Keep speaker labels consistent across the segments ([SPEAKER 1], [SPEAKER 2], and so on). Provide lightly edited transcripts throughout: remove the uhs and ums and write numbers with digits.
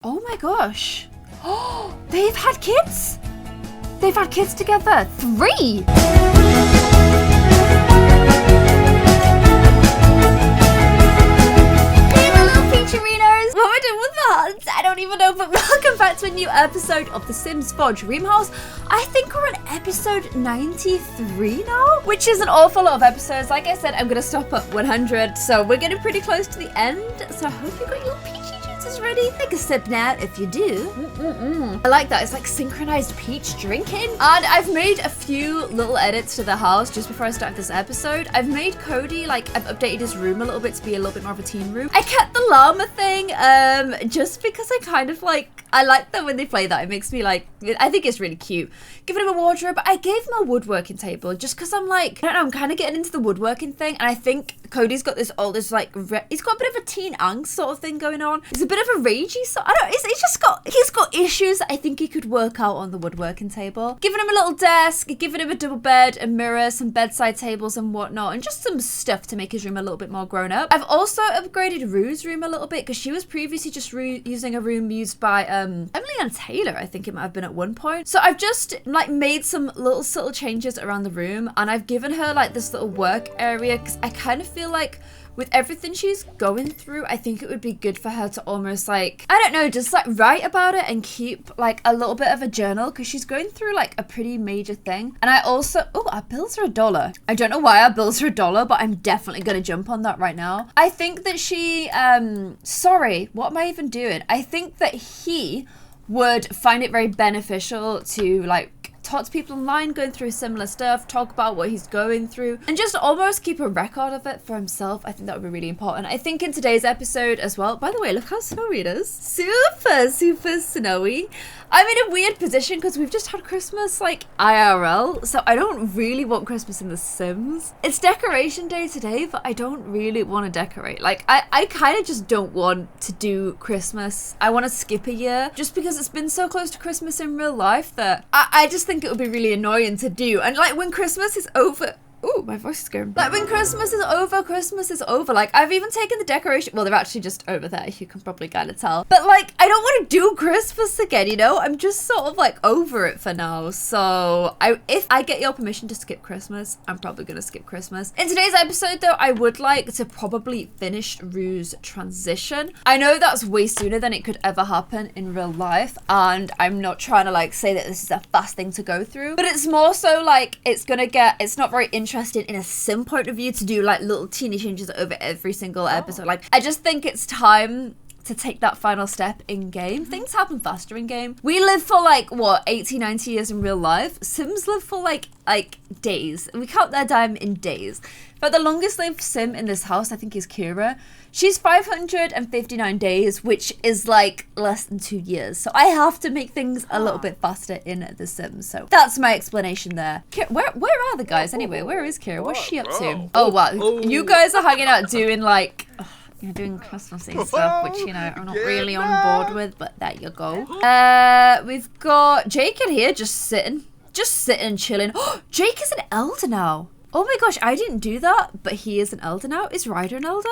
[SPEAKER 1] Oh my gosh. Oh, they've had kids? They've had kids together. 3. Hey, my little Peacherinos. What am I doing with that? I don't even know, but welcome back to a new episode of The Sims 4 Dream House. I think we're on episode 93 now, which is an awful lot of episodes. Like I said, I'm going to stop at 100, so we're getting pretty close to the end. So I hope you got your peachy juices ready. Take a sip now if you do. I like that. It's like synchronized peach drinking. And I've made a few little edits to the house just before I start this episode. I've made Cody, like, I've updated his room a little bit to be a little bit more of a teen room. I kept the llama thing just because I kind of like, I like that when they play that. It makes me like, I think it's really cute. Giving him a wardrobe. I gave him a woodworking table just because I'm like, I don't know, I'm kind of getting into the woodworking thing. And I think Cody's got this oldest, like, he's got a bit of a teen angst sort of thing going on. He's a bit of a ragey, so I don't, he's just got, he's got issues that I think he could work out on the woodworking table. Giving him a little desk, giving him a double bed, a mirror, some bedside tables and whatnot, and just some stuff to make his room a little bit more grown up. I've also upgraded Rue's room a little bit because she was previously just using a room used by Emily and Taylor, I think it might have been at one point. So I've just like made some little subtle changes around the room, and I've given her like this little work area because I kind of feel like with everything she's going through, I think it would be good for her to almost like, I don't know, just like write about it and keep like a little bit of a journal because she's going through like a pretty major thing. And I also, our bills are $1. I don't know why our bills are $1, but I'm definitely going to jump on that right now. I think that she, sorry, what am I even doing? I think that he would find it very beneficial to like talk to people online going through similar stuff, talk about what he's going through, and just almost keep a record of it for himself. I think that would be really important. I think in today's episode as well, by the way, look how snowy it is. Super, super snowy. I'm in a weird position because we've just had Christmas like IRL, so I don't really want Christmas in The Sims. It's decoration day today, but I don't really want to decorate. Like, I kind of just don't want to do Christmas. I want to skip a year just because it's been so close to Christmas in real life that I just think it would be really annoying to do. And like when Christmas is over, ooh, my voice is going. Like when Christmas is over, Christmas is over. Like I've even taken the decoration. Well, they're actually just over there. You can probably kind of tell. But like, I don't want to do Christmas again, you know? I'm just sort of like over it for now. So if I get your permission to skip Christmas, I'm probably going to skip Christmas. In today's episode though, I would like to probably finish Rue's transition. I know that's way sooner than it could ever happen in real life. And I'm not trying to like say that this is a fast thing to go through, but it's more so like it's not very interesting in a sim point of view to do like little teeny changes over every single episode. Like I just think it's time to take that final step in game. Things happen faster in game. We live for like what, 80-90 years in real life. Sims live for like days. We count their time in days. But the longest lived sim in this house I think is Kira. She's 559 days, which is like less than 2 years. So I have to make things a little bit faster in The Sims. So that's my explanation there. Where are the guys anyway? Where is Kira? What's she up to? Oh wow, you guys are hanging out doing like, you're doing Christmassy stuff, which, you know, I'm not really on board with, but there you go. We've got Jake in here just sitting and chilling. Oh, Jake is an elder now. Oh my gosh, I didn't do that, but he is an elder now. Is Ryder an elder?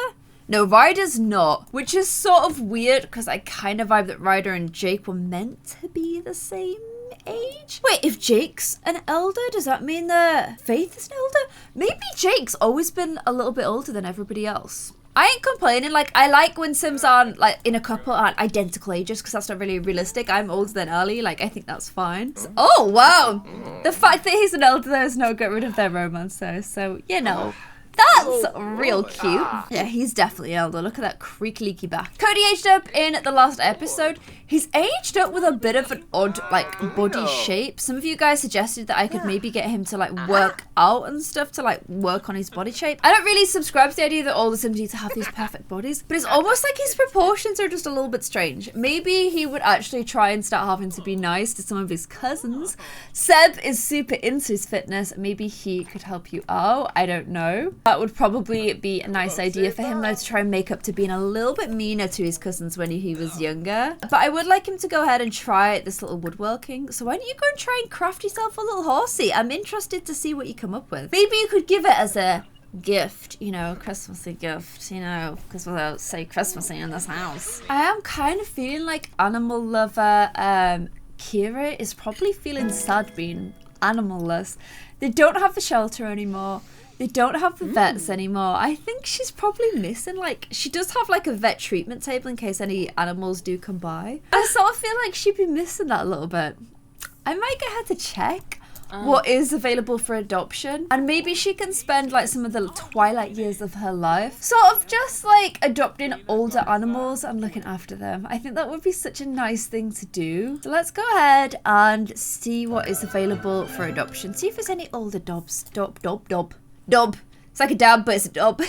[SPEAKER 1] No, Ryder's not, which is sort of weird because I kind of vibe that Ryder and Jake were meant to be the same age. Wait, if Jake's an elder, does that mean that Faith is an elder? Maybe Jake's always been a little bit older than everybody else. I ain't complaining. Like, I like when Sims aren't, like, in a couple aren't identical ages because that's not really realistic. I'm older than Ellie. Like, I think that's fine. So, oh, wow. The fact that he's an elder, though, has not got rid of their romance, though. So, you know. That's real cute. Yeah, he's definitely elder. Look at that creaky leaky back. Cody aged up in the last episode. He's aged up with a bit of an odd, like, body shape. Some of you guys suggested that I could maybe get him to, like, work out and stuff to, like, work on his body shape. I don't really subscribe to the idea that all the Sims need to have these perfect bodies, but it's almost like his proportions are just a little bit strange. Maybe he would actually try and start having to be nice to some of his cousins. Seb is super into his fitness. Maybe he could help you out. I don't know. That would probably be a nice idea for him, though, to try and make up to being a little bit meaner to his cousins when he was younger. But I would like him to go ahead and try this little woodworking. So why don't you go and try and craft yourself a little horsey? I'm interested to see what you come up with. Maybe you could give it as a gift, you know, Christmassy gift, you know, because we'll say Christmassy in this house. I am kind of feeling like animal lover Kira is probably feeling sad being animal-less. They don't have the shelter anymore. They don't have the vets anymore. I think she's probably missing, like, she does have like a vet treatment table in case any animals do come by. I sort of feel like she'd be missing that a little bit. I might get her to check what is available for adoption, and maybe she can spend like some of the twilight years of her life sort of just like adopting older animals and looking after them. I think that would be such a nice thing to do. So let's go ahead and see what is available for adoption. See if there's any older dobs. Dob. It's like a dab, but it's a dob.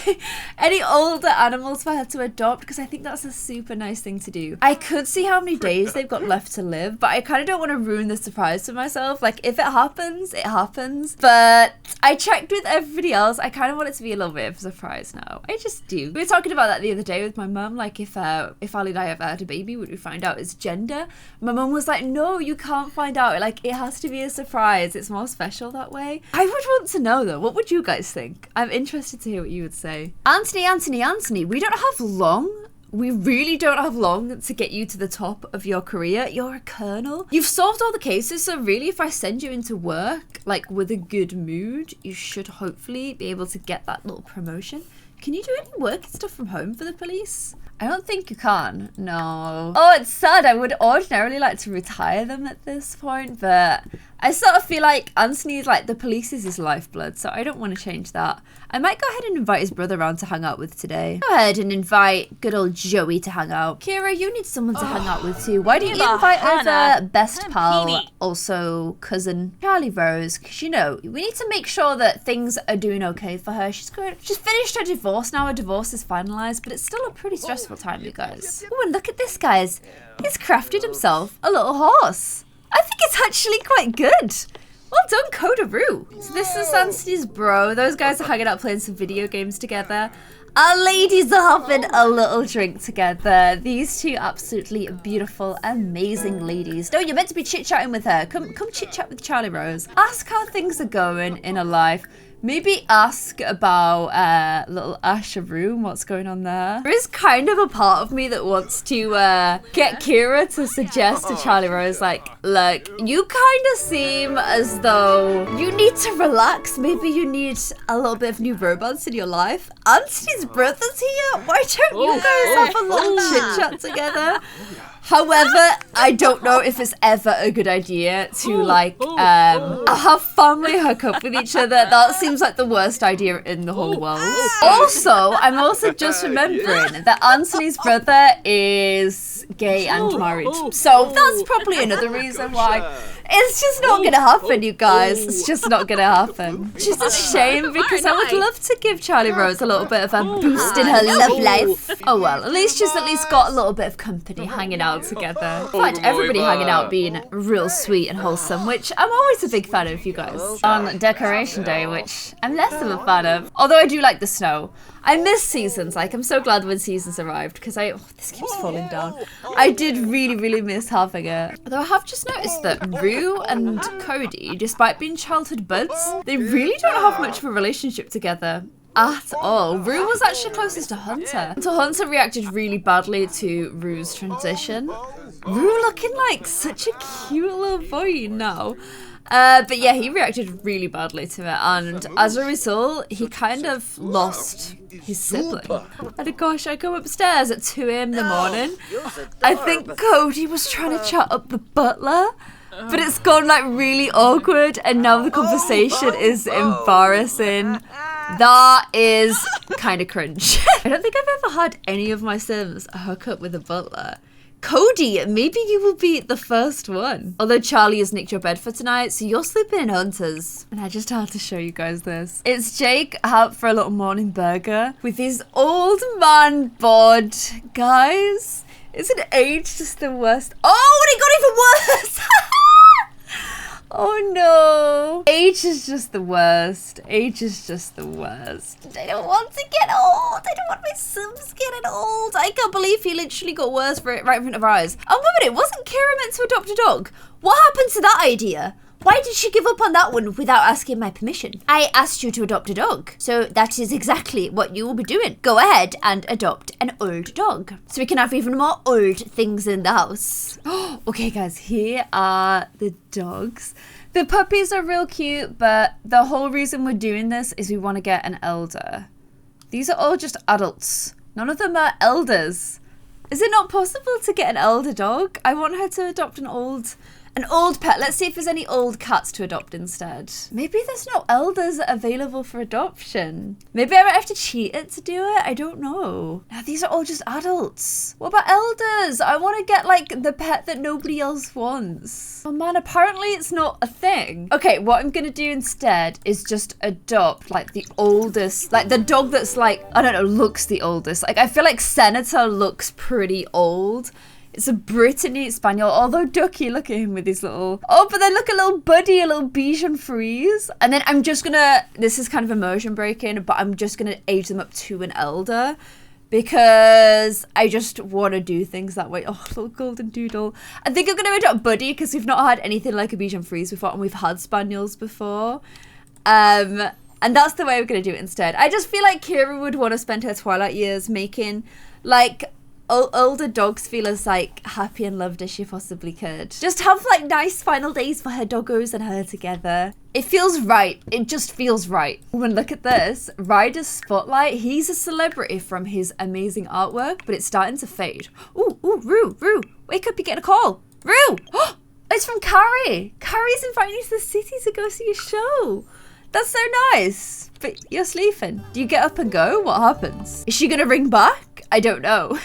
[SPEAKER 1] Any older animals for her to adopt, because I think that's a super nice thing to do. I could see how many days they've got left to live, but I kind of don't want to ruin the surprise for myself. Like, if it happens, it happens. But I checked with everybody else. I kind of want it to be a little bit of a surprise now. I just do. We were talking about that the other day with my mum. Like, if Ali and I ever had a baby, would we find out its gender? My mum was like, no, you can't find out. Like, it has to be a surprise. It's more special that way. I would want to know, though. What would you guys think? I'm interested to hear what you would say. Anthony, we don't have long. We really don't have long to get you to the top of your career. You're a colonel. You've solved all the cases, so really if I send you into work, like with a good mood, you should hopefully be able to get that little promotion. Can you do any work and stuff from home for the police? I don't think you can. No. Oh, it's sad. I would ordinarily like to retire them at this point, but I sort of feel like Anthony's like the police is his lifeblood, so I don't want to change that. I might go ahead and invite his brother around to hang out with today. Go ahead and invite good old Joey to hang out. Kira, you need someone to hang out with too. Why don't you invite over best pal, also cousin Charlie Rose? Because, you know, we need to make sure that things are doing okay for her. She's finished her divorce now. Her divorce is finalized, but it's still a pretty stressful time, you guys. Oh, and look at this, guys. He's crafted himself a little horse. I think it's actually quite good. Well done, Coda Roo. So this is Anthony's bro. Those guys are hanging out playing some video games together. Our ladies are having a little drink together. These two absolutely beautiful, amazing ladies. No, you're meant to be chit-chatting with her. Come chit-chat with Charlie Rose. Ask how things are going in her life. Maybe ask about little Asher room, what's going on there. There is kind of a part of me that wants to get Kira to suggest to Charlie Rose, like, look, you kind of seem as though you need to relax. Maybe you need a little bit of new romance in your life. Anthony's brother's here. Why don't you guys have a little chit-chat together? However, I don't know if it's ever a good idea to, like, have family hook up with each other. That seems like the worst idea in the whole world. Also, I'm also just remembering that Anthony's brother is gay and married. So that's probably another reason why. It's just not going to happen, you guys. It's just not going to happen. Which is a shame, because I would love to give Charlie Rose a little bit of a boost in her love life. Oh well, at least she's got a little bit of company hanging out together. In fact, everybody hanging out being real sweet and wholesome, which I'm always a big fan of, you guys. On Decoration Day, which I'm less of a fan of. Although I do like the snow. I miss seasons. Like, I'm so glad when seasons arrived, because this keeps falling down. I did really, really miss having it. Although I have just noticed that Rue and Cody, despite being childhood buds, they really don't have much of a relationship together at all. Rue was actually closest to Hunter. So Hunter reacted really badly to Rue's transition. Rue looking like such a cute little boy now. But yeah, he reacted really badly to it, and as a result, he kind of lost his sibling. And gosh, I go upstairs at 2 a.m. in the morning. I think Cody was trying to chat up the butler, but it's gone like really awkward, and now the conversation is embarrassing. That is kind of cringe. I don't think I've ever had any of my Sims hook up with a butler. Cody, maybe you will be the first one. Although Charlie has nicked your bed for tonight, so you're sleeping in Hunter's. And I just had to show you guys this. It's Jake out for a little morning burger with his old man bod. Guys, isn't age just the worst? Oh, and it got even worse! Oh no. Age is just the worst. Age is just the worst. I don't want to get old. I don't want my Sims getting old. I can't believe he literally got worse right in front of our eyes. Oh, wait a minute. Wasn't Kira meant to adopt a dog? What happened to that idea? Why did she give up on that one without asking my permission? I asked you to adopt a dog, so that is exactly what you will be doing. Go ahead and adopt an old dog, so we can have even more old things in the house. Okay, guys, here are the dogs. The puppies are real cute, but the whole reason we're doing this is we want to get an elder. These are all just adults. None of them are elders. Is it not possible to get an elder dog? I want her to adopt an old pet. Let's see if there's any old cats to adopt instead. Maybe there's no elders available for adoption. Maybe I might have to cheat it to do it. I don't know. Now, these are all just adults. What about elders? I want to get like the pet that nobody else wants. Oh man, apparently it's not a thing. Okay, what I'm gonna do instead is just adopt like the oldest, like the dog that's like, I don't know, looks the oldest. Like I feel like Senator looks pretty old. It's a Brittany Spaniel, although Ducky, look at him with his little... Oh, but then look, a little buddy, a little Bichon Frise. And then I'm just gonna... This is kind of immersion breaking, but I'm just gonna age them up to an elder because I just want to do things that way. Oh, little golden doodle. I think I'm gonna adopt Buddy because we've not had anything like a Bichon Frise before, and we've had Spaniels before. And that's the way we're gonna do it instead. I just feel like Kira would want to spend her twilight years making, like... older dogs feel as like happy and loved as she possibly could. Just have like nice final days for her doggos and her together. It feels right. It just feels right. When look at this, Ryder's Spotlight. He's a celebrity from his amazing artwork, but it's starting to fade. Ooh, Rue, wake up, you're getting a call. Rue, oh, it's from Carrie. Carrie's inviting you to the city to go see a show. That's so nice. But you're sleeping. Do you get up and go? What happens? Is she gonna ring back? I don't know.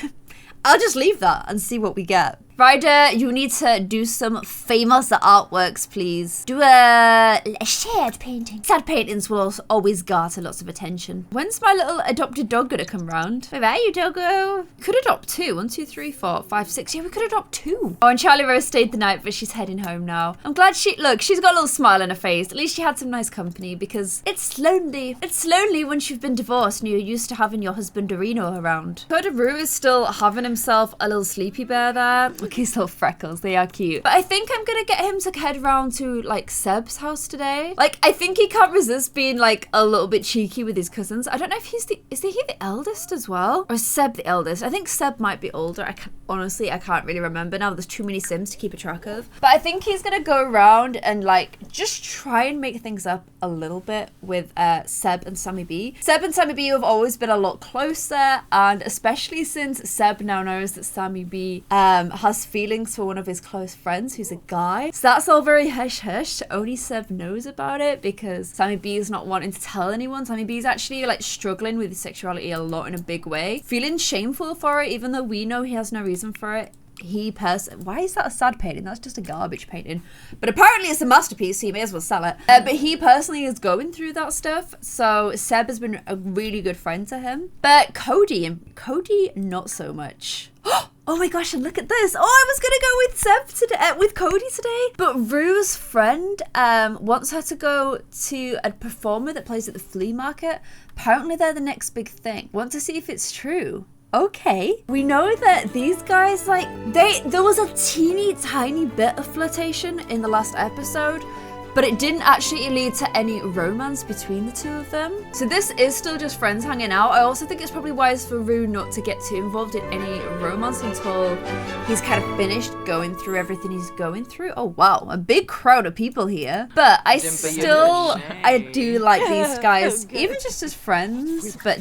[SPEAKER 1] I'll just leave that and see what we get. Ryder, you need to do some famous artworks, please. Do a shared painting. Sad paintings will also always garner lots of attention. When's my little adopted dog gonna come round? Where are you, doggo? Could adopt 2. 1, 2, 3, 4, 5, 6. Yeah, we could adopt 2. Oh, and Charlie Rose stayed the night, but she's heading home now. I'm glad look, she's got a little smile on her face. At least she had some nice company because it's lonely. It's lonely once you've been divorced and you're used to having your husband Dorino around. Rue is still having himself a little sleepy bear there. Look, his little freckles, they are cute. But I think I'm gonna get him to head round to like Seb's house today. Like, I think he can't resist being like a little bit cheeky with his cousins. I don't know if is he the eldest as well? Or is Seb the eldest? I think Seb might be older. Honestly, I can't really remember now. There's too many Sims to keep a track of. But I think he's gonna go around and like just try and make things up a little bit with Seb and Sammy B. Seb and Sammy B have always been a lot closer, and especially since Seb now knows that Sammy B has feelings for one of his close friends who's a guy. So that's all very hush-hush. Only Seb knows about it because Sammy B is not wanting to tell anyone. Sammy B is actually like struggling with his sexuality a lot in a big way. Feeling shameful for it, even though we know he has no reason for it. Why is that a sad painting? That's just a garbage painting. But apparently it's a masterpiece, so you may as well sell it. But he personally is going through that stuff. So Seb has been a really good friend to him. But Cody not so much. Oh my gosh, and look at this. Oh, I was gonna go with Seb today, with Cody today. But Rue's friend wants her to go to a performer that plays at the flea market. Apparently they're the next big thing. Want to see if it's true. Okay. We know that these guys, like, there was a teeny tiny bit of flirtation in the last episode, but it didn't actually lead to any romance between the two of them. So this is still just friends hanging out. I also think it's probably wise for Rue not to get too involved in any romance until he's kind of finished going through everything he's going through. Oh wow, a big crowd of people here. But I do like these guys, even just as friends, but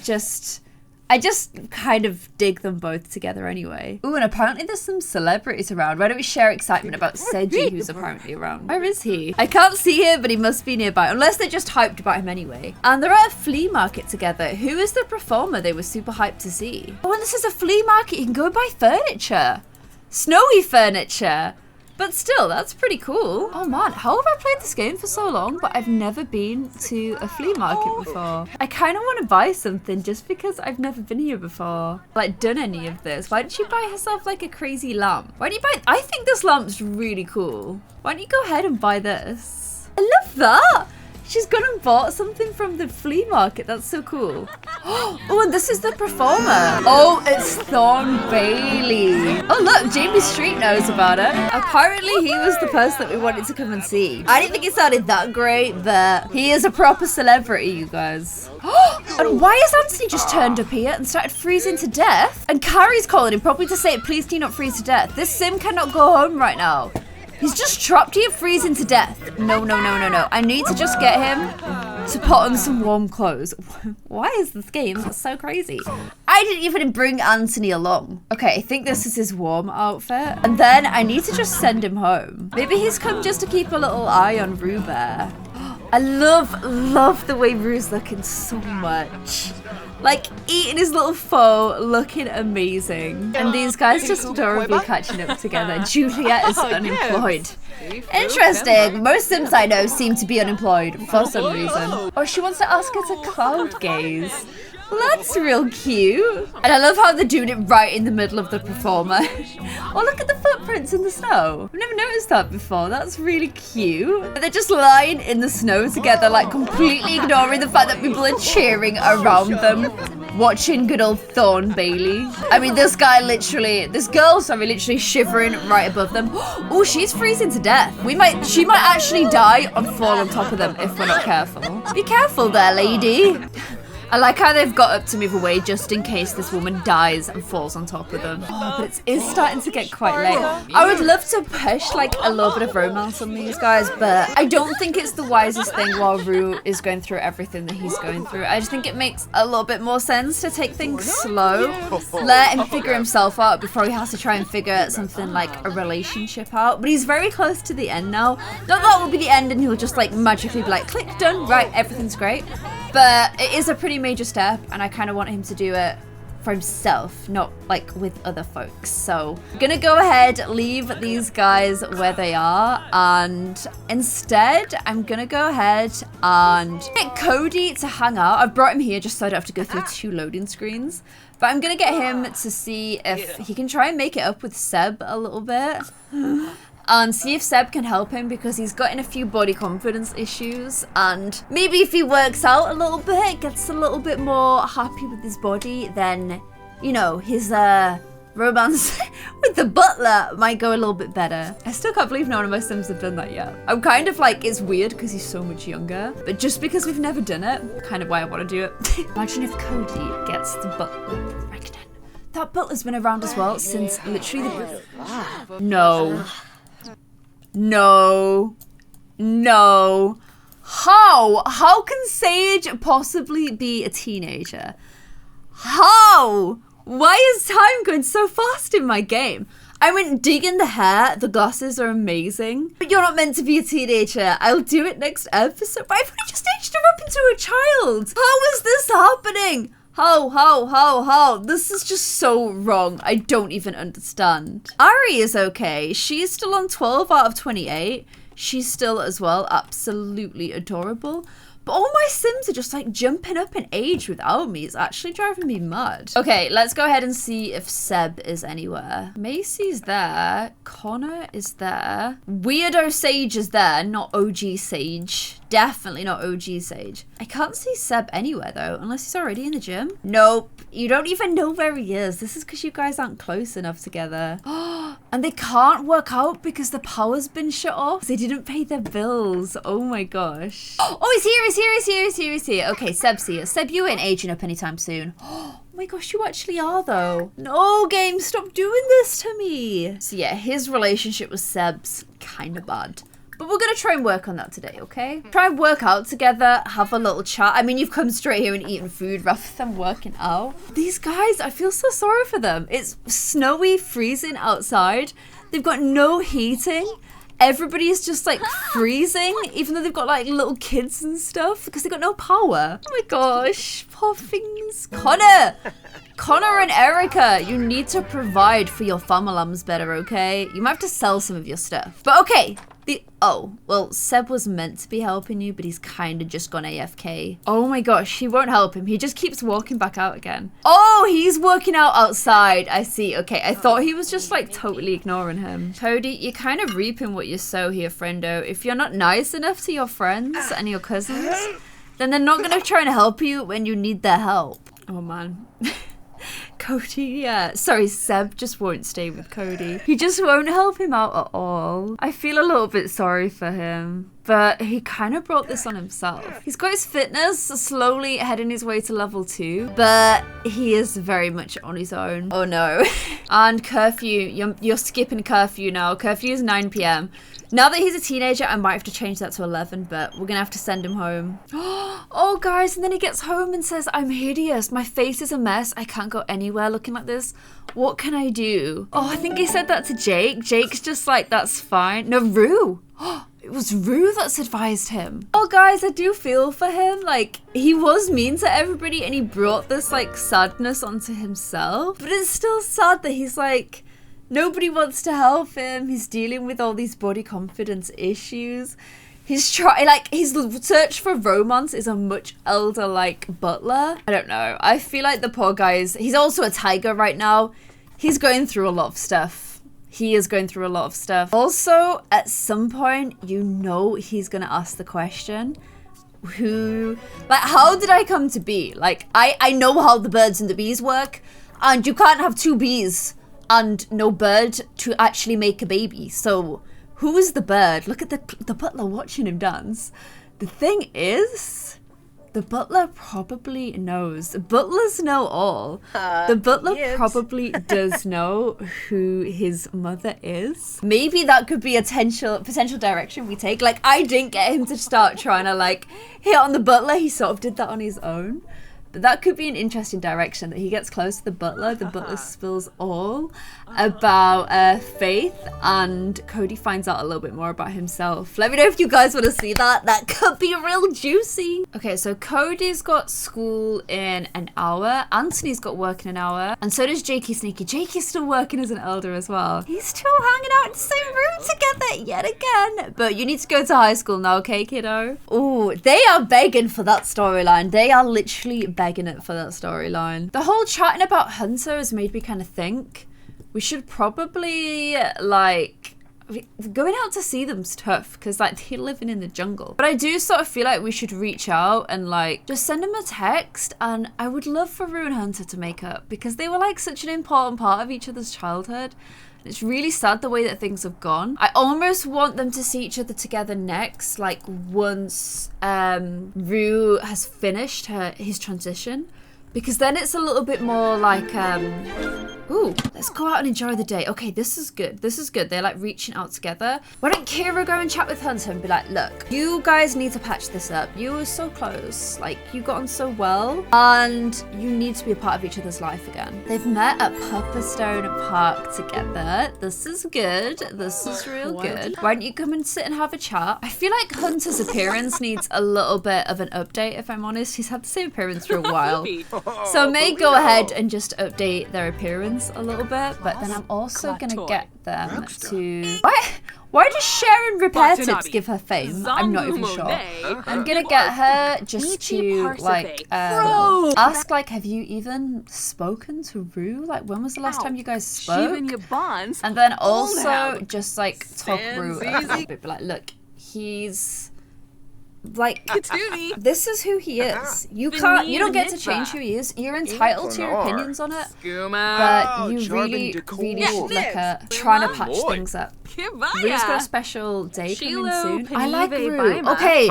[SPEAKER 1] I just kind of dig them both together anyway. Ooh, and apparently there's some celebrities around. Why don't we share excitement about Seji, who's apparently around? Where is he? I can't see him, but he must be nearby, unless they're just hyped about him anyway. And they're at a flea market together. Who is the performer they were super hyped to see? Oh, and this is a flea market. You can go and buy furniture. Snowy furniture. But still, that's pretty cool. Oh man, how have I played this game for so long, but I've never been to a flea market before? I kind of want to buy something just because I've never been here before. Like, done any of this. Why didn't she buy herself like a crazy lamp? Why don't you buy... I think this lamp's really cool. Why don't you go ahead and buy this? I love that. She's gone and bought something from the flea market. That's so cool. Oh, and this is the performer. Oh, it's Thorn Bailey. Oh, look, Jamie Street knows about it. Apparently, he was the person that we wanted to come and see. I didn't think it sounded that great, but he is a proper celebrity, you guys. And why has Anthony just turned up here and started freezing to death? And Carrie's calling him probably to say, please do not freeze to death. This sim cannot go home right now. He's just trapped here freezing to death. No. I need to just get him to put on some warm clothes. Why is this game so crazy? I didn't even bring Anthony along. Okay, I think this is his warm outfit. And then I need to just send him home. Maybe he's come just to keep a little eye on REUBEN. I love the way Rue's looking so much. Like, eating his little pho, looking amazing. And these guys just adorably catching up together. Juliet is unemployed. Interesting. Most Sims I know seem to be unemployed for some reason. Oh, she wants to ask her to cloud gaze. Well, that's real cute. And I love how they're doing it right in the middle of the performer. Oh, look at the footprints in the snow. I've never noticed that before. That's really cute. They're just lying in the snow together, like completely ignoring the fact that people are cheering around them, watching good old Thorn Bailey. I mean, this girl, literally shivering right above them. Oh, she's freezing to death. She might actually die and fall on top of them if we're not careful. Be careful there, lady. I like how they've got up to move away just in case this woman dies and falls on top of them. Oh, but it is starting to get quite late. I would love to push like a little bit of romance on these guys, but I don't think it's the wisest thing while Rue is going through everything that he's going through. I just think it makes a little bit more sense to take things slow, let him figure himself out before he has to try and figure something like a relationship out. But he's very close to the end now. Not that will be the end and he'll just like magically be like, click, done, right, everything's great. But it is a pretty major step, and I kind of want him to do it for himself, not like with other folks. So I'm gonna go ahead, leave these guys where they are, and instead I'm gonna go ahead and get Cody to hang out. I've brought him here just so I don't have to go through 2 loading screens. But I'm gonna get him to see if he can try and make it up with Seb a little bit. And see if Seb can help him because he's gotten a few body confidence issues, and maybe if he works out a little bit, gets a little bit more happy with his body, then, you know, his romance with the butler might go a little bit better. I still can't believe none of my Sims have done that yet. I'm kind of like, it's weird because he's so much younger, but just because we've never done it, kind of why I want to do it. Imagine if Cody gets the butler pregnant. That butler's been around as well since literally the... No. How can Sage possibly be a teenager? How? Why is time going so fast in my game? I went digging the hair. The glasses are amazing. But you're not meant to be a teenager. I'll do it next episode. But I've only just aged her up into a child. How is this happening? How? This is just so wrong. I don't even understand. Ari is okay. She's still on 12 out of 28. She's still as well absolutely adorable. But all my Sims are just like jumping up in age without me. It's actually driving me mad. Okay, let's go ahead and see if Seb is anywhere. Macy's there. Connor is there. Weirdo Sage is there, not OG Sage. Definitely not OG Sage. I can't see Seb anywhere though, unless he's already in the gym. Nope. You don't even know where he is. This is because you guys aren't close enough together. And they can't work out because the power's been shut off. They didn't pay their bills. Oh my gosh. Oh, he's here. Okay, Seb's here. Seb, you ain't aging up anytime soon. Oh my gosh, you actually are though. No, game, stop doing this to me. So yeah, his relationship with Seb's kind of bad. But we're going to try and work on that today, okay? Try and work out together, have a little chat. I mean, you've come straight here and eaten food rather than working out. These guys, I feel so sorry for them. It's snowy, freezing outside. They've got no heating. Everybody is just like freezing, even though they've got like little kids and stuff because they've got no power. Oh my gosh, poor things. Connor and Erica, you need to provide for your familams better, okay? You might have to sell some of your stuff. But okay, Oh, well, Seb was meant to be helping you, but he's kind of just gone AFK. Oh my gosh, he won't help him. He just keeps walking back out again. Oh, he's working out outside. I see. Okay, I thought he was just like totally ignoring him. Cody, you're kind of reaping what you sow here, friendo. If you're not nice enough to your friends and your cousins, then they're not going to try and help you when you need their help. Oh man. Cody, yeah. Sorry, Seb just won't stay with Cody. He just won't help him out at all. I feel a little bit sorry for him, but he kind of brought this on himself. He's got his fitness slowly heading his way to level 2, but he is very much on his own. Oh no. And curfew, you're skipping curfew now. Curfew is 9 p.m. Now that he's a teenager, I might have to change that to 11, but we're gonna have to send him home. Oh, guys, and then he gets home and says, I'm hideous. My face is a mess. I can't go anywhere looking like this. What can I do? Oh, I think he said that to Jake. Jake's just like, that's fine. No, Rue. It was Rue that's advised him. Oh, guys, I do feel for him. Like, he was mean to everybody and he brought this, like, sadness onto himself. But it's still sad that he's like... Nobody wants to help him. He's dealing with all these body confidence issues. His search for romance is a much elder, like, butler. I don't know. I feel like the poor guy he's also a tiger right now. He's going through a lot of stuff. He is going through a lot of stuff. Also, at some point, you know he's gonna ask the question, how did I come to be? Like, I know how the birds and the bees work, and you can't have 2 bees and no bird to actually make a baby. So who is the bird? Look at the butler watching him dance. The thing is, the butler probably knows. Butlers know all. The butler probably does know who his mother is. Maybe that could be a potential direction we take. Like, I didn't get him to start trying to like hit on the butler. He sort of did that on his own. But that could be an interesting direction, that he gets close to the butler spills all about Faith, and Cody finds out a little bit more about himself. Let me know if you guys want to see that. That could be real juicy. Okay, so Cody's got school in an hour. Anthony's got work in an hour. And so does Jakey Sneaky. Jakey's still working as an elder as well. He's still hanging out in the same room together yet again. But you need to go to high school now, okay, kiddo? Ooh, they are begging for that storyline. They are literally begging it for that storyline. The whole chatting about Hunter has made me kind of think we should probably, like, going out to see them's tough because, like, they're living in the jungle. But I do sort of feel like we should reach out and, like, just send them a text. And I would love for Rue and Hunter to make up because they were, like, such an important part of each other's childhood. It's really sad the way that things have gone. I almost want them to see each other together next, like once Rue has finished his transition, because then it's a little bit more like, ooh, let's go out and enjoy the day. Okay, this is good. This is good. They're like reaching out together. Why don't Kira go and chat with Hunter and be like, look, you guys need to patch this up. You were so close. Like, you got on so well. And you need to be a part of each other's life again. They've met at Pupperstone Park together. This is good. This is real good. Why don't you come and sit and have a chat? I feel like Hunter's appearance needs a little bit of an update, if I'm honest. He's had the same appearance for a while. So I may go ahead and just update their appearance a little bit, but then I'm also gonna get them to... Why does Sharon Repair Tips give her fame? I'm not even sure. I'm gonna get her just to, like, ask, like, have you even spoken to Rue? Like, when was the last time you guys spoke? And then also just, like, talk Rue a little bit. Be like, look, he's... like, this is who he is. You don't get to change who he is. You're entitled to your opinions on it, but you really should look at trying to patch things up. Rue's got a special day coming soon. I like Rue. Okay,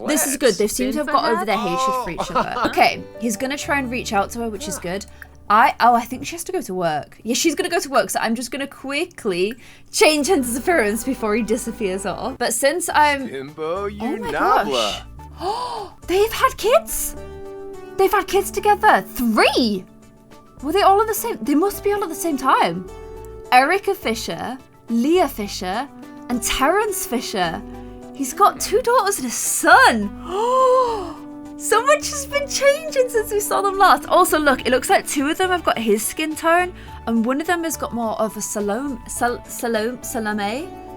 [SPEAKER 1] this is good. They seem to have got over their hatred for each other. Okay, he's gonna try and reach out to her, which is good. I think she has to go to work. Yeah, she's gonna go to work, so I'm just gonna quickly change Hunter's appearance before he disappears off. But since I'm... oh my gosh. They've had kids? They've had kids together. 3! Were they all at the same... they must be all at the same time. Erica Fisher, Leah Fisher, and Terrence Fisher. He's got 2 daughters and a son. So much has been changing since we saw them last. Also, look, it looks like 2 of them have got his skin tone, and one of them has got more of a Salome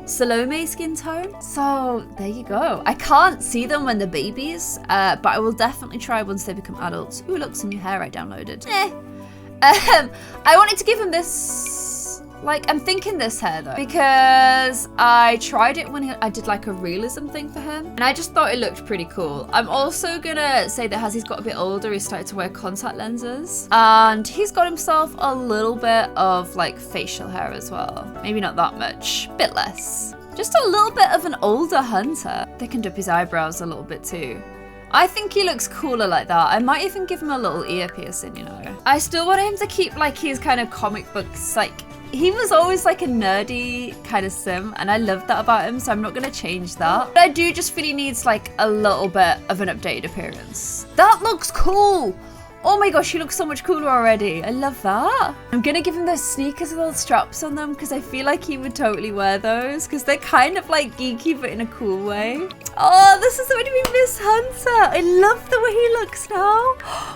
[SPEAKER 1] Salome skin tone. So there you go. I can't see them when they're babies, but I will definitely try once they become adults. Ooh, look, some new hair I downloaded. I wanted to give him this, like, I'm thinking this hair though, because I tried it when I did like a realism thing for him, and I just thought it looked pretty cool. I'm also gonna say that as he's got a bit older, he started to wear contact lenses, and he's got himself a little bit of like facial hair as well. Maybe not that much, bit less. Just a little bit of an older hunter. Thickened up his eyebrows a little bit too. I think he looks cooler like that. I might even give him a little ear piercing, you know. I still want him to keep like his kind of comic books, like he was always like a nerdy kind of sim, and I love that about him, so I'm not gonna change that. But I do just feel he needs like a little bit of an updated appearance. That looks cool. Oh my gosh, he looks so much cooler already. I love that. I'm gonna give him those sneakers with little straps on them because I feel like he would totally wear those because they're kind of like geeky but in a cool way. Oh, this is going to be Miss Hunter. I love the way he looks now.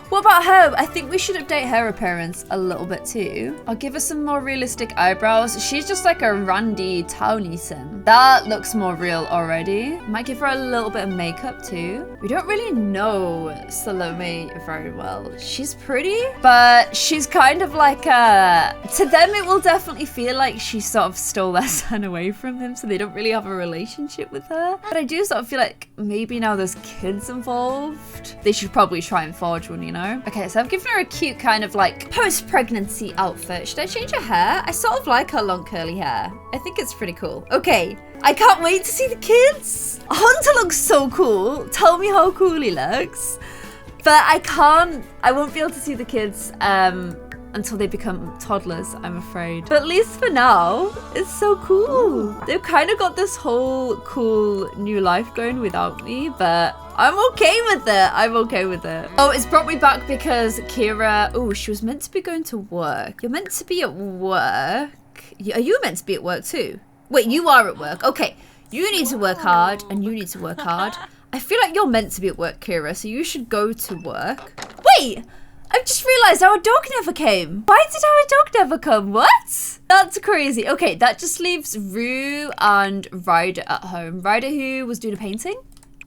[SPEAKER 1] What about her? I think we should update her appearance a little bit too. I'll give her some more realistic eyebrows. She's just like a randy towny sim. That looks more real already. Might give her a little bit of makeup too. We don't really know Salome very well. She's pretty, but she's kind of like to them it will definitely feel like she sort of stole their son away from him, so they don't really have a relationship with her. But I do sort of feel like maybe now there's kids involved, they should probably try and forge one, you know? Okay, so I've given her a cute kind of like post-pregnancy outfit. Should I change her hair? I sort of like her long curly hair. I think it's pretty cool. Okay, I can't wait to see the kids. Hunter looks so cool. Tell me how cool he looks. But I won't be able to see the kids until they become toddlers, I'm afraid. But at least for now, it's so cool. They've kind of got this whole cool new life going without me, but I'm okay with it. I'm okay with it. Oh, it's brought me back because Kira, oh, she was meant to be going to work. You're meant to be at work. Are you meant to be at work too? Wait, you are at work. Okay, you need to work hard and you need to work hard. I feel like you're meant to be at work, Kira, so you should go to work. Wait! I've just realised our dog never came. Why did our dog never come? What? That's crazy. Okay, that just leaves Rue and Ryder at home. Ryder, who was doing a painting?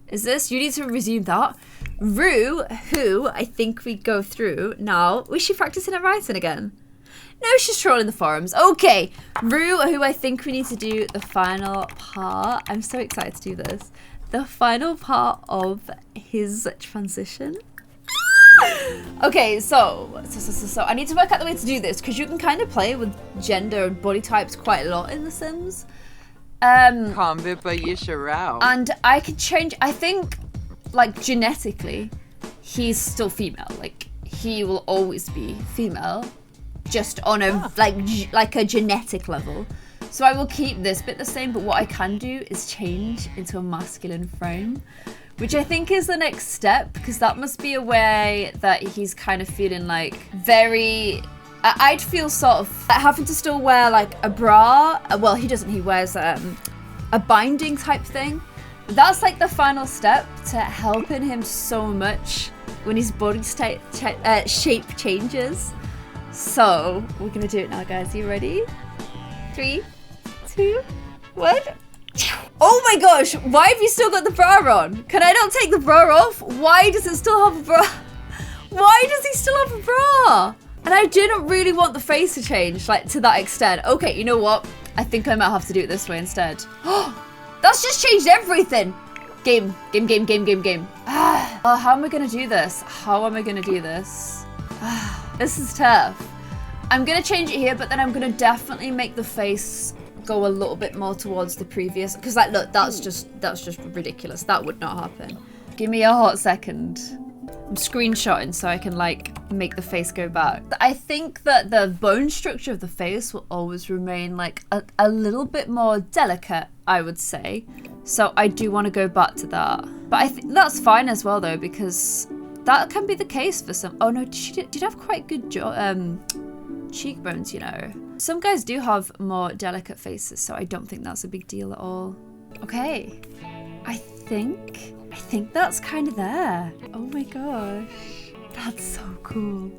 [SPEAKER 1] Is this? You need to resume that. Rue, who I think we go through now. Was she practicing at writing again? No, she's trolling the forums. Okay, Rue, who I think we need to do the final part. I'm so excited to do this. The final part of his transition. Okay, so I need to work out the way to do this because you can kind of play with gender and body types quite a lot in The Sims. And I can change, I think, like genetically, he's still female. Like he will always be female, just on a like a genetic level. So I will keep this bit the same, but what I can do is change into a masculine frame, which I think is the next step, because that must be a way that he's kind of feeling like very, I'd feel sort of having to still wear like a bra. Well, he doesn't, he wears a binding type thing. But that's like the final step to helping him so much when his body shape changes. So we're gonna do it now, guys. Are you ready? 3, 2, 1. Oh my gosh, why have you still got the bra on? Can I not take the bra off? Why does it still have a bra? Why does he still have a bra? And I didn't really want the face to change, like, to that extent. Okay, you know what? I think I might have to do it this way instead. That's just changed everything. Game. Oh, how am I gonna do this? How am I gonna do this? This is tough. I'm gonna change it here, but then I'm gonna definitely make the face go a little bit more towards the previous, because like, look, that's just ridiculous. That would not happen. Give me a hot second. I'm screenshotting so I can like make the face go back. I think that the bone structure of the face will always remain like a little bit more delicate, I would say. So I do want to go back to that. But I think that's fine as well though, because that can be the case for some. Oh no, she did have quite good cheekbones, you know. Some guys do have more delicate faces, so I don't think that's a big deal at all. Okay, I think that's kind of there. Oh my gosh, that's so cool.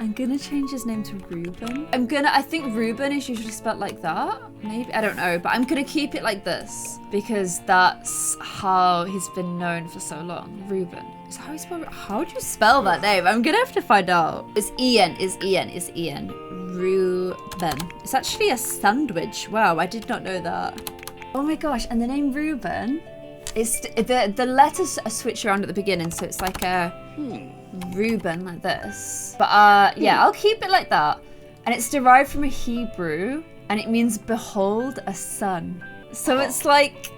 [SPEAKER 1] I'm gonna change his name to Reuben. I think Reuben is usually spelled like that. Maybe, I don't know, but I'm gonna keep it like this because that's how he's been known for so long. Reuben. Is that how you spell it? How do you spell that name? I'm gonna have to find out. It's Ian. Reuben. It's actually a sandwich. Wow, I did not know that. Oh my gosh, and the name Reuben, it's the letters are switched around at the beginning, so it's like a Reuben like this. But yeah, I'll keep it like that. And it's derived from a Hebrew, and it means behold a son. So it's like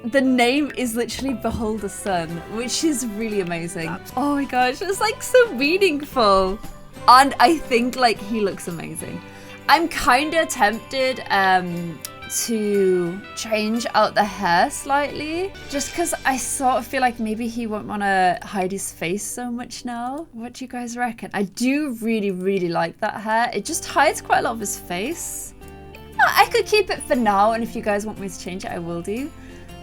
[SPEAKER 1] the name is literally behold a son, which is really amazing. Oh my gosh, it's like so meaningful. And I think like he looks amazing. I'm kind of tempted to change out the hair slightly, just because I sort of feel like maybe he won't want to hide his face so much now. What do you guys reckon? I do really like that hair. It just hides quite a lot of his face. I could keep it for now, and if you guys want me to change it, I will do.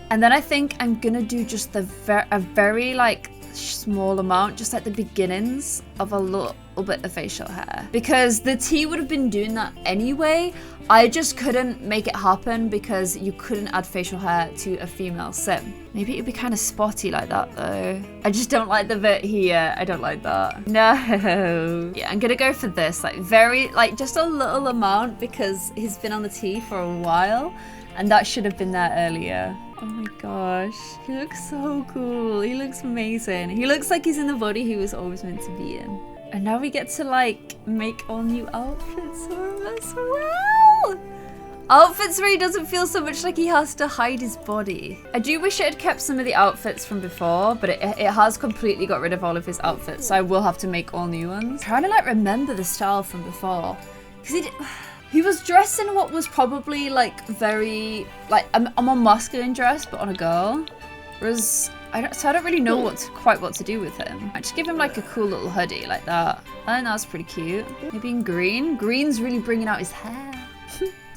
[SPEAKER 1] And then I think I'm gonna do just a very like small amount, just like the beginnings of a little bit of facial hair, because the T would have been doing that anyway. I just couldn't make it happen because you couldn't add facial hair to a female sim. Maybe it'd be kind of spotty like that though. I just don't like the bit here. I don't like that. No. Yeah, I'm gonna go for this, like just a little amount, because he's been on the T for a while and that should have been there earlier. Oh my gosh, he looks so cool. He looks amazing. He looks like he's in the body he was always meant to be in. And now we get to like make all new outfits for him as well. Outfits where he doesn't feel so much like he has to hide his body. I do wish it had kept some of the outfits from before, but it has completely got rid of all of his outfits, so I will have to make all new ones. I'm trying to like remember the style from before, because he was dressed in what was probably like very like a more masculine dress, but on a girl. Whereas I don't really know quite what to do with him. I just give him like a cool little hoodie like that. I think that's pretty cute. Maybe in green. Green's really bringing out his hair.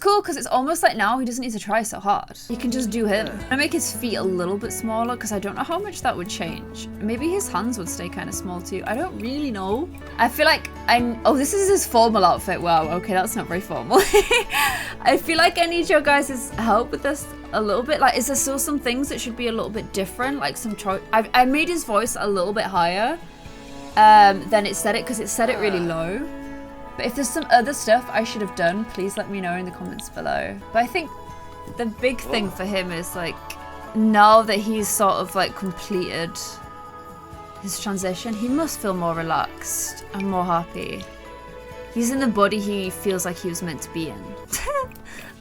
[SPEAKER 1] Cool, because it's almost like now he doesn't need to try so hard. He can just do him. I make his feet a little bit smaller because I don't know how much that would change. Maybe his hands would stay kind of small too. I don't really know. I feel like oh, this is his formal outfit. Wow, okay, that's not very formal. I feel like I need your guys' help with this a little bit. Like, is there still some things that should be a little bit different? Like some I made his voice a little bit higher than it said it, because it said it really low. But if there's some other stuff I should have done, please let me know in the comments below. But I think the big thing for him is like, now that he's sort of like completed his transition, he must feel more relaxed and more happy. He's in the body he feels like he was meant to be in.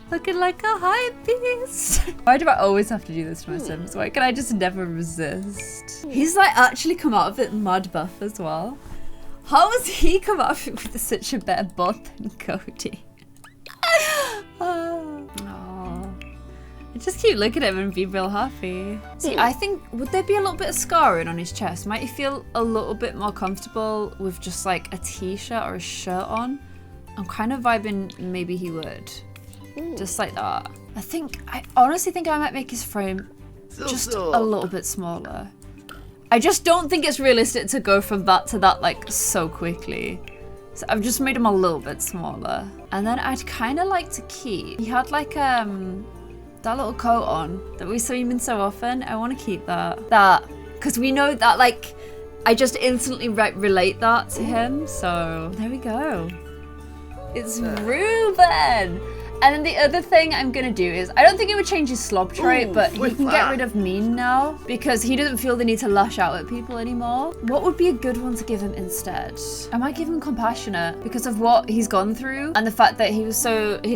[SPEAKER 1] Looking like a hype beast. Why do I always have to do this to my Sims? Why can I just never resist? He's like actually come out of it mad buff as well. How has he come out of it with such a better bod than Cody? Oh. I just keep looking at him and be real happy. See, I think, would there be a little bit of scarring on his chest? Might he feel a little bit more comfortable with just like a t-shirt or a shirt on? I'm kind of vibing maybe he would. Just like that. I honestly think I might make his frame just a little bit smaller. I just don't think it's realistic to go from that to that like so quickly. So I've just made him a little bit smaller. And then I'd kind of like to keep, he had like that little coat on that we saw him in so often. I want to keep that, because we know that like, I just instantly relate that to him. So there we go. It's Reuben. And then the other thing I'm gonna do is, I don't think it would change his slob trait, but he can get rid of mean now because he doesn't feel the need to lash out at people anymore. What would be a good one to give him instead? I might give him compassionate because of what he's gone through and the fact that he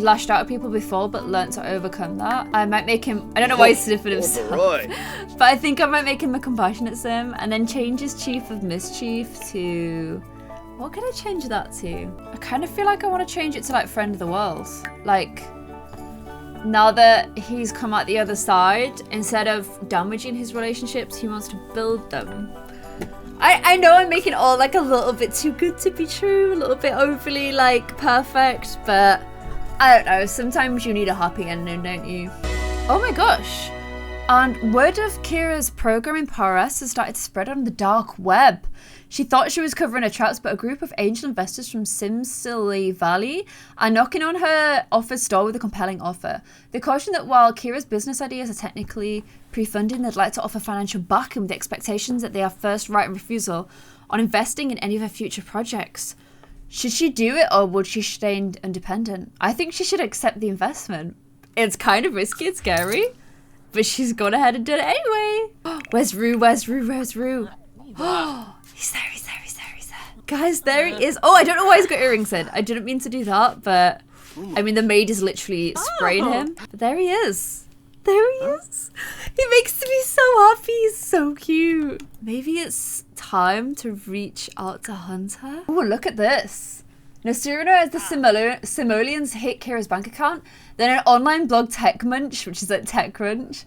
[SPEAKER 1] lashed out at people before but learned to overcome that. I might make him, I don't know why he's sniffing himself, but I think I might make him a compassionate sim and then change his chief of mischief to, what can I change that to? I kind of feel like I want to change it to like friend of the world. Like, now that he's come out the other side, instead of damaging his relationships, he wants to build them. I know I'm making it all like a little bit too good to be true, a little bit overly like perfect, but I don't know, sometimes you need a happy ending, don't you? Oh my gosh. And word of Kira's programming prowess has started to spread on the dark web. She thought she was covering her tracks, but a group of angel investors from Silicon Valley are knocking on her office door with a compelling offer. They caution that while Kira's business ideas are technically pre-funded, they'd like to offer financial backing with the expectations that they have first right and refusal on investing in any of her future projects. Should she do it, or would she stay independent? I think she should accept the investment. It's kind of risky and scary, but she's gone ahead and did it anyway. Where's Rue? Where's Rue? Where's Rue? Oh, he's there. Guys, there he is. Oh, I don't know why he's got earrings in. I didn't mean to do that, but I mean, the maid is literally spraying him. But there he is. There he is. He makes me so happy. He's so cute. Maybe it's time to reach out to Hunter. Oh, look at this. Now, sooner as the simoleons hit Kira's bank account, then an online blog TechCrunch, which is like TechCrunch,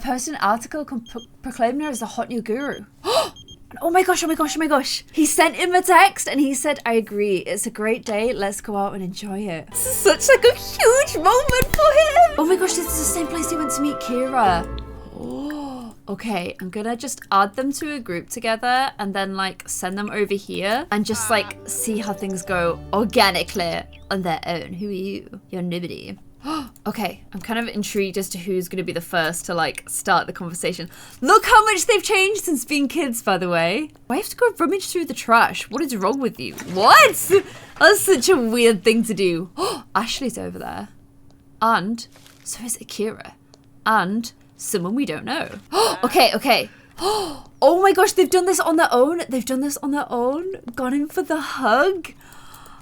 [SPEAKER 1] posted an article proclaiming her as the hot new guru. Oh my gosh. He sent him a text and he said, I agree. It's a great day. Let's go out and enjoy it. This is such like a huge moment for him. Oh my gosh, this is the same place he went to meet Kira. Oh, okay. I'm gonna just add them to a group together and then like send them over here and just like see how things go organically on their own. Who are you? You're nobody. Okay, I'm kind of intrigued as to who's going to be the first to like start the conversation. Look how much they've changed since being kids, by the way. Why have to go rummage through the trash? What is wrong with you? What? That's such a weird thing to do. Ashley's over there. And so is Akira. And someone we don't know. Okay. Oh my gosh, they've done this on their own. Gone in for the hug.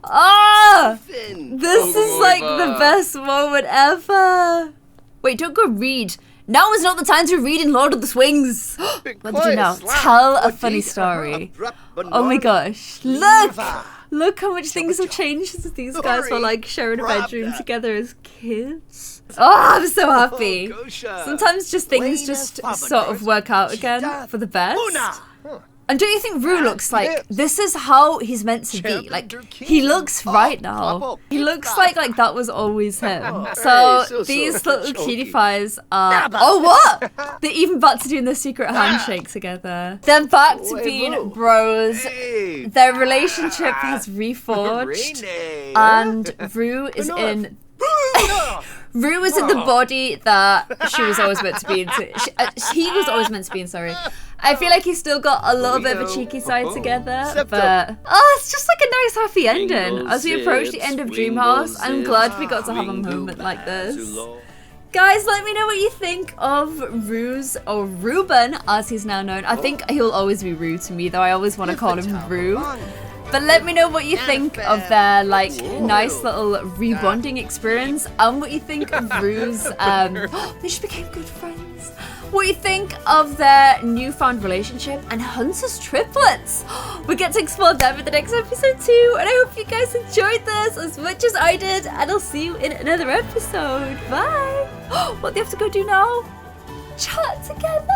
[SPEAKER 1] This is like the best moment ever. Wait, don't go read. Now is not the time to read in Lord of the Swings. What did you know? Tell a funny story. Oh my gosh. Look how much things have changed since these guys were like sharing a bedroom together as kids. Oh, I'm so happy. Sometimes just things just sort of work out again for the best. And don't you think Rue looks like this is how he's meant to be? Like, he looks right now. He looks like that was always him. So these little cutie pies are... Oh, what? They're even back to doing their secret handshake together. They're back to being bros. Their relationship has reforged. And Rue is in... Rue was in the body that she was always meant to be in. He was always meant to be in, sorry. I feel like he's still got a little bit of a cheeky side together, but it's just like a nice happy ending. As we approach the end of Dreamhouse, I'm glad we got to have a moment like this. Guys, let me know what you think of Rue's, or Reuben as he's now known. I think he'll always be Rue to me, though I always want to call him Rue. But let me know what you think of their like nice little rebonding experience, and what you think of Rue's they just became good friends. What you think of their newfound relationship and Hunter's triplets. We get to explore them in the next episode too, and I hope you guys enjoyed this as much as I did, and I'll see you in another episode. Bye. What do they have to go do now? Chat together.